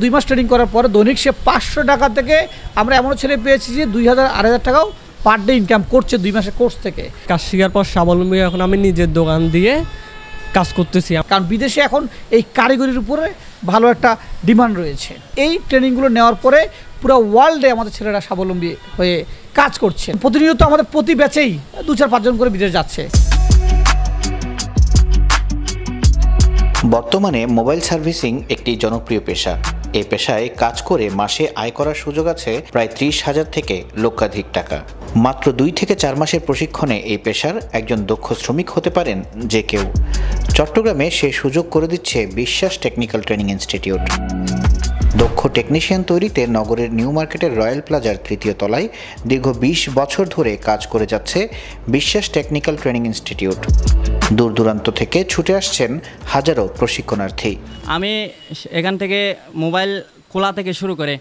2 মাস training করার পরে দৈনিক সে 500 টাকা থেকে আমরা এমন ছেলে পেয়েছি যে 2000-2500 টাকাও পার ডে ইনকাম করছে 2 মাসের কোর্স থেকে। কাজ শেখার পর স্বাবলম্বী এখন আমি নিজের দোকান দিয়ে কাজ করতেছি, কারণ বিদেশে এখন এই কারিগরির উপরে ভালো একটা ডিমান্ড রয়েছে। এই ট্রেনিংগুলো নেওয়ার পরে পুরো ওয়ার্ল্ডে আমাদের ছেলেরা স্বাবলম্বী হয়ে কাজ করছে। প্রতিনিয়ত আমাদের প্রতি ব্যাচেই 2-4-5 জন করে বিদেশ যাচ্ছে। বর্তমানে মোবাইল সার্ভিসিং একটি জনপ্রিয় পেশা। এই পেশায় কাজ করে মাসে আয় করার সুযোগ আছে প্রায় 30,000 থেকে লক্ষাধিক টাকা। মাত্র 2 থেকে 4 মাসের প্রশিক্ষণে এই পেশার একজন দক্ষ শ্রমিক হতে পারেন যে কেউ। চট্টগ্রামে সে সুযোগ করে দিচ্ছে বিশ্বাস টেকনিক্যাল ট্রেনিং ইনস্টিটিউট। দক্ষ টেকনিশিয়ান তৈরিতে নগরের নিউ মার্কেটের রয়্যাল প্লাজার 3য় তলায় দীর্ঘ 20 বছর ধরে কাজ করে যাচ্ছে বিশ্বাস টেকনিক্যাল ট্রেনিং ইনস্টিটিউট। দূর দূরান্ত থেকে ছুটে আসছেন হাজারো প্রশিক্ষণার্থী। আমি এখান থেকে মোবাইল খোলা থেকে শুরু করে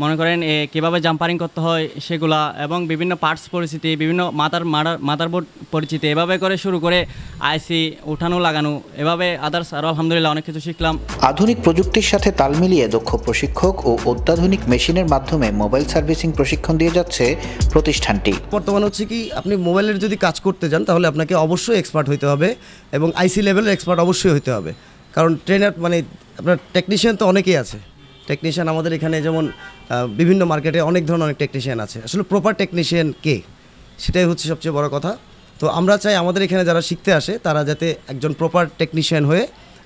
মনে করেন কীভাবে জাম্পারিং করতে হয় সেগুলা, এবং বিভিন্ন পার্টস পরিচিতি, বিভিন্ন মাদারবোর্ড পরিচিতি, এভাবে করে শুরু করে আইসি উঠানো লাগানো, এভাবে আদার্স আরও আলহামদুলিল্লাহ অনেক কিছু শিখলাম। আধুনিক প্রযুক্তির সাথে তাল মিলিয়ে দক্ষ প্রশিক্ষক ও অত্যাধুনিক মেশিনের মাধ্যমে মোবাইল সার্ভিসিং প্রশিক্ষণ দিয়ে যাচ্ছে প্রতিষ্ঠানটি। বর্তমানে হচ্ছে কি, আপনি মোবাইলের যদি কাজ করতে যান তাহলে আপনাকে অবশ্যই এক্সপার্ট হইতে হবে এবং আইসি লেভেলের এক্সপার্ট অবশ্যই হইতে হবে। কারণ ট্রেনার মানে আপনার টেকনিশিয়ান তো অনেকেই আছে। টেকনিশিয়ান আমাদের এখানে যেমন বিভিন্ন মার্কেটে অনেক ধরনের অনেক টেকনিশিয়ান আছে। আসলে প্রপার টেকনিশিয়ান কে, সেটাই হচ্ছে সবচেয়ে বড় কথা। তো আমরা চাই আমাদের এখানে যারা শিখতে আসে তারা যাতে একজন প্রপার টেকনিশিয়ান হয়ে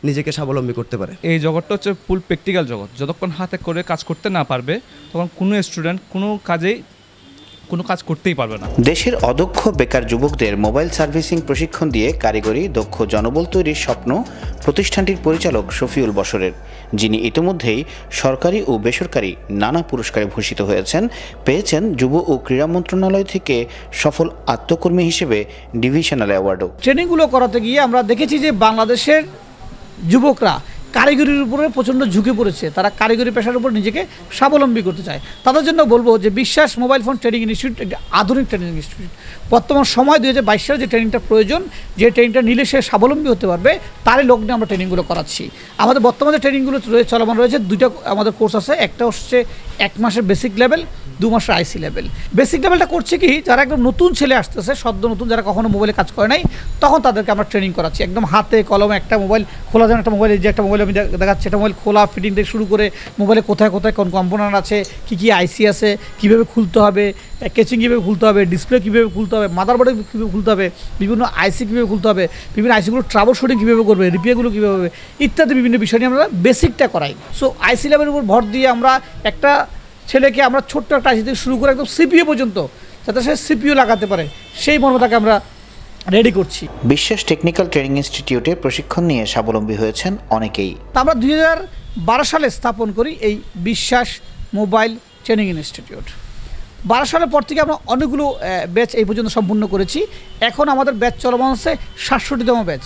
নিজেকে স্বাবলম্বী করতে পারে। এই জগৎটা হচ্ছে ফুল প্র্যাকটিক্যাল জগৎ। যতক্ষণ হাতে করে কাজ করতে না পারবে তখন কোনো স্টুডেন্ট কোনো কাজ করতেই পারবে না। দেশের অদক্ষ বেকার যুবকদের মোবাইল সার্ভিসিং প্রশিক্ষণ দিয়ে কারিগরি দক্ষ জনবল তৈরির স্বপ্ন প্রতিষ্ঠানটির পরিচালক শফিউল বশরের, যিনি ইতিমধ্যেই সরকারি ও বেসরকারি নানা পুরস্কারে ভূষিত হয়েছেন। পেয়েছেন যুব ও ক্রীড়া মন্ত্রণালয় থেকে সফল আত্মকর্মী হিসেবে ডিভিশনাল অ্যাওয়ার্ডও। ট্রেনিংগুলো করাতে গিয়ে আমরা দেখেছি যে বাংলাদেশের যুবকরা কারিগরির উপরে প্রচণ্ড ঝুঁকে পড়েছে। তারা কারিগরি পেশার উপর নিজেকে স্বাবলম্বী করতে চায়। তাদের জন্য বলবো যে বিশ্বাস মোবাইল ফোন ট্রেনিং ইনস্টিটিউট একটি আধুনিক ট্রেনিং ইনস্টিটিউট। বর্তমান সময় 2022 সালে যে ট্রেনিংটা প্রয়োজন, যে ট্রেনিংটা নিলে সে স্বাবলম্বী হতে পারবে, তারই লগ্নে আমরা ট্রেনিংগুলো করাচ্ছি। আমাদের বর্তমানে ট্রেনিংগুলো চলমান রয়েছে। 2টা আমাদের কোর্স আছে। একটা হচ্ছে 1 মাসের বেসিক লেভেল, 2 মাসের আইসি লেভেল। বেসিক লেভেলটা করছে কি, যারা একদম নতুন ছেলে আসতেছে, সদ্য নতুন, যারা কখনো মোবাইলে কাজ করে নাই, তখন তাদেরকে আমরা ট্রেনিং করাচ্ছি। একদম হাতে কলমে একটা মোবাইল খোলা যান, একটা মোবাইল, যে একটা মোবাইল আমি দেখাচ্ছি, একটা মোবাইল খোলা ফিটিং থেকে শুরু করে মোবাইলে কোথায় কোথায় কোন কম্পোনেন্ট আছে, কী আইসি আছে, কীভাবে খুলতে হবে, কেচিং কীভাবে খুলতে হবে, ডিসপ্লে কীভাবে খুলতে হবে, মাদারবোর্ডে কীভাবে খুলতে হবে, বিভিন্ন আইসি কীভাবে খুলতে হবে, বিভিন্ন আইসিগুলো ট্রাবল শুটিং কীভাবে করবে, রিপেয়ারগুলো কীভাবে হবে, ইত্যাদি বিভিন্ন বিষয় নিয়ে আমরা বেসিকটা করাই। সো আইসি লেভেলের উপর ভর দিয়ে আমরা একটা ছেলেকে আমরা ছোট্ট একটা আইসি থেকে শুরু করে একদম সিপিইউ পর্যন্ত যাতে সে সিপিইউ লাগাতে পারে, সেই মর্মতাকে আমরা রেডি করছি। বিশ্বাস টেকনিক্যাল ট্রেনিং ইনস্টিটিউটে প্রশিক্ষণ নিয়ে স্বাবলম্বী হয়েছেন অনেকেই। আমরা 2012 সালে স্থাপন করি এই বিশ্বাস মোবাইল ট্রেনিং ইনস্টিটিউট। 12 সালের পর থেকে আমরা অনেকগুলো ব্যাচ এই পর্যন্ত সম্পূর্ণ করেছি। এখন আমাদের ব্যাচ চলমান আছে 67তম ব্যাচ।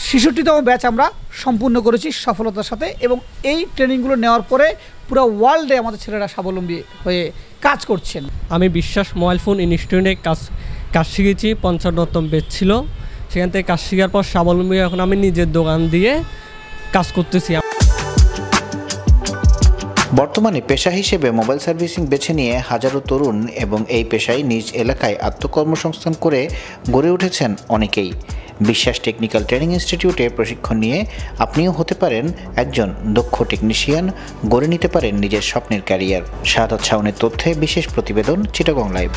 66তম ব্যাচ আমরা সম্পূর্ণ করেছি সফলতার সাথে, এবং এই ট্রেনিংগুলো নেওয়ার পরে পুরো ওয়ার্ল্ডে আমাদের ছেলেরা স্বাবলম্বী হয়ে কাজ করছেন। আমি বিশ্বাস মোবাইল ফোন ইনস্টিটিউটে কাজ শিখেছি। 55তম ব্যাচ ছিল। সেখান থেকে কাজ শেখার পর স্বাবলম্বী এখন আমি নিজের দোকান দিয়ে কাজ করতেছি। বর্তমানে পেশা হিসেবে মোবাইল সার্ভিসিং বেছে নিয়ে হাজারো তরুণ এবং এই পেশায় নিজ এলাকায় আত্মকর্মসংস্থান করে গড়ে উঠেছেন অনেকেই। বিশ্বাস টেকনিক্যাল ট্রেনিং ইনস্টিটিউটে প্রশিক্ষণ নিয়ে আপনিও হতে পারেন একজন দক্ষ টেকনিশিয়ান, গড়ে নিতে পারেন নিজের স্বপ্নের ক্যারিয়ার। শাহাদাত শাওনের তথ্যে বিশেষ প্রতিবেদন, চিটাগং লাইভ।